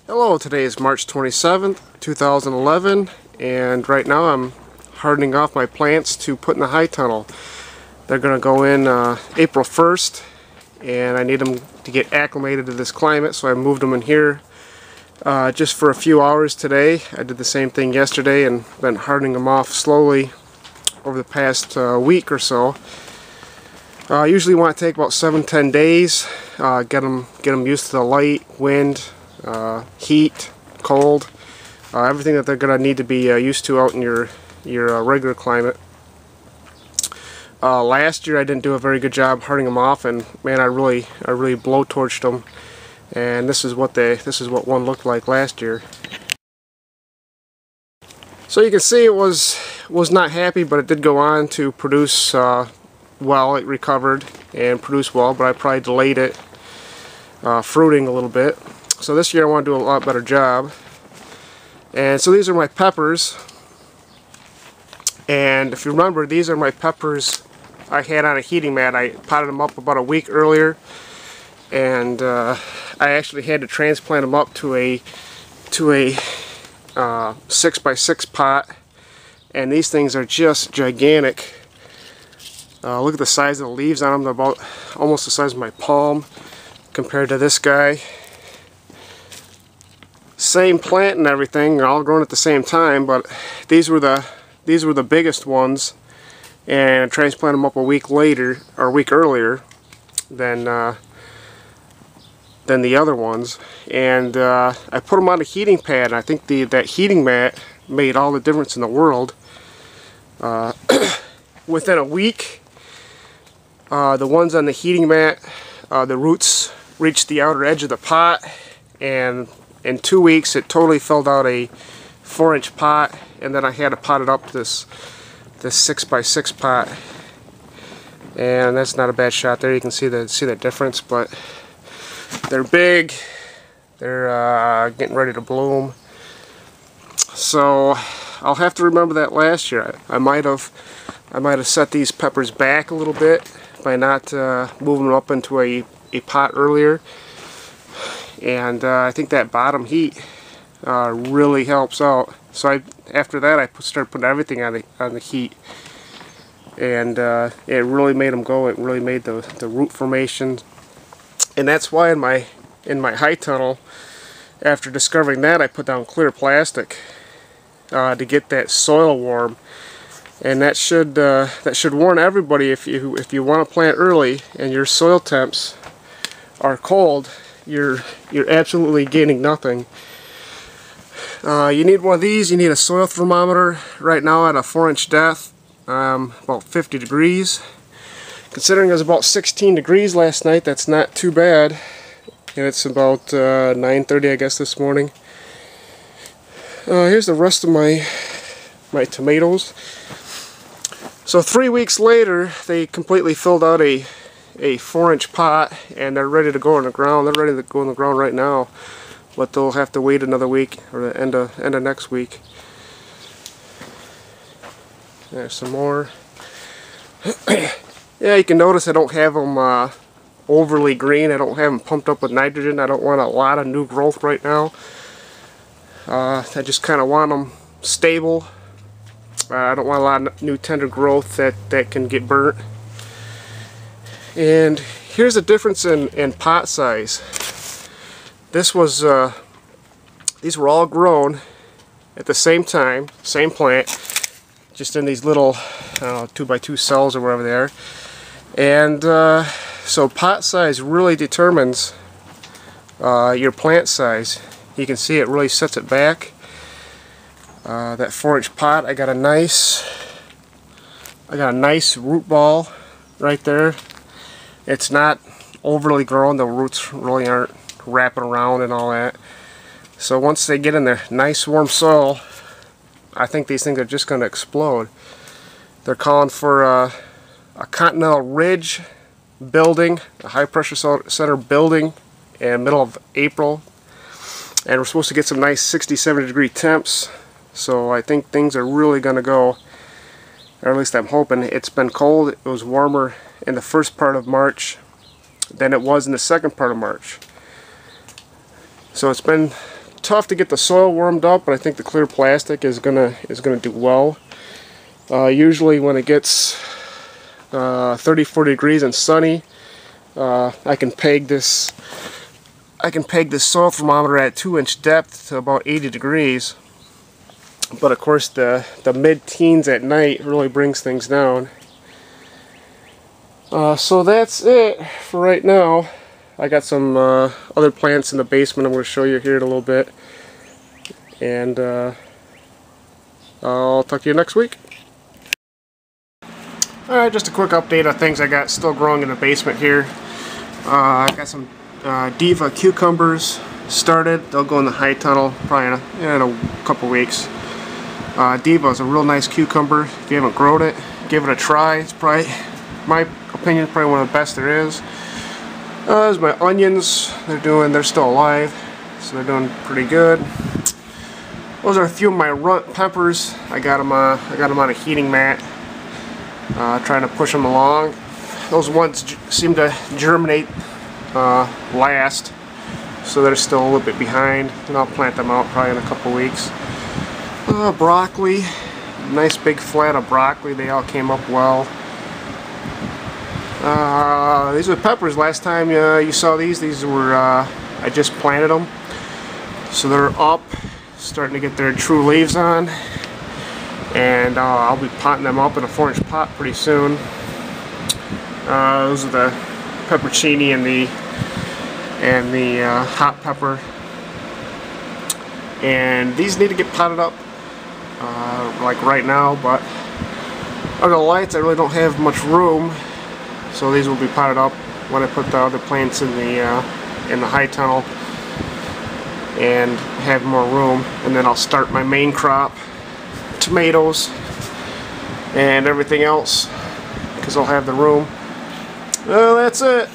Hello, today is March 27th, 2011, and right now I'm hardening off my plants to put in the high tunnel. They're going to go in April 1st, and I need them to get acclimated to this climate, so I moved them in here just for a few hours today. I did the same thing yesterday and been hardening them off slowly over the past week or so. Usually want to take about 7-10 days, get them used to the light, wind, heat, cold, everything that they're going to need to be used to out in your regular climate. Last year I didn't do a very good job hardening them off, and man, I really blowtorched them. And this is what one looked like last year. So you can see it was not happy, but it did go on to produce well. It recovered and produced well, but I probably delayed it fruiting a little bit. So this year I want to do a lot better job. And so these are my peppers. And if you remember, these are my peppers I had on a heating mat. I potted them up about a week earlier, and I actually had to transplant them up to a 6x6 pot. And these things are just gigantic. Look at the size of the leaves on them. They're about almost the size of my palm compared to this guy. Same plant and everything, they're all growing at the same time, but these were the biggest ones, and I transplanted them up a week later, or a week earlier than the other ones. And I put them on a heating pad, and I think that heating mat made all the difference in the world. Within a week, the ones on the heating mat, the roots reached the outer edge of the pot, and in 2 weeks it totally filled out a 4-inch pot, and then I had to pot it up this 6x6 pot. And that's not a bad shot there. You can see the difference, but they're big. They're getting ready to bloom. So I'll have to remember that last year. I might have set these peppers back a little bit by not moving them up into a pot earlier. And I think that bottom heat really helps out. So after that, I started putting everything on the heat, and it really made them go. It really made the root formation, and that's why in my high tunnel, after discovering that, I put down clear plastic to get that soil warm. And that should warn everybody, if you want to plant early and your soil temps are cold, you're absolutely gaining nothing. You need one of these. You need a soil thermometer. Right now at a 4-inch depth, about 50 degrees. Considering it was about 16 degrees last night, that's not too bad. And it's about 9:30, I guess, this morning. Here's the rest of my tomatoes. So 3 weeks later, they completely filled out a 4-inch pot, and they're ready to go in the ground. They're ready to go in the ground right now, but they'll have to wait another week, or the end of next week. There's some more. Yeah, you can notice I don't have them overly green. I don't have them pumped up with nitrogen. I don't want a lot of new growth right now. I just kind of want them stable. I don't want a lot of new tender growth that can get burnt. And here's the difference in pot size. These were all grown at the same time, same plant, just in these little 2x2 cells or whatever they are. And so pot size really determines your plant size. You can see it really sets it back. That 4-inch pot, I got a nice root ball right there. It's not overly grown. The roots really aren't wrapping around and all that. So once they get in the nice warm soil, I think these things are just going to explode. They're calling for a continental ridge building, a high pressure center building in the middle of April. And we're supposed to get some nice 60-70 degree temps. So I think things are really going to go, or at least I'm hoping. It's been cold. It was warmer in the first part of March than it was in the second part of March. So it's been tough to get the soil warmed up, but I think the clear plastic is gonna do well. Usually when it gets 30-40 degrees and sunny, I can peg this soil thermometer at 2-inch depth to about 80 degrees. But of course the mid-teens at night really brings things down. So that's it for right now. I got some other plants in the basement I'm going to show you here in a little bit. And I'll talk to you next week. Alright, just a quick update of things I got still growing in the basement here. I got some Diva cucumbers started. They'll go in the high tunnel probably in a couple weeks. Diva is a real nice cucumber. If you haven't grown it, give it a try. It's probably, in my opinion, probably one of the best there is. There's my onions. They're still alive, so they're doing pretty good. Those are a few of my runt peppers. I got them on a heating mat, trying to push them along. Those ones seem to germinate last, so they're still a little bit behind, and I'll plant them out probably in a couple weeks. Broccoli, nice big flat of broccoli. They all came up well. These are peppers. Last time you saw these were I just planted them, so they're up, starting to get their true leaves on, and I'll be potting them up in a 4-inch pot pretty soon. Those are the peppercini and the hot pepper, and these need to get potted up like right now, but under the lights I really don't have much room, so these will be potted up when I put the other plants in the high tunnel and have more room, and then I'll start my main crop, tomatoes and everything else, because I'll have the room. Well, that's it.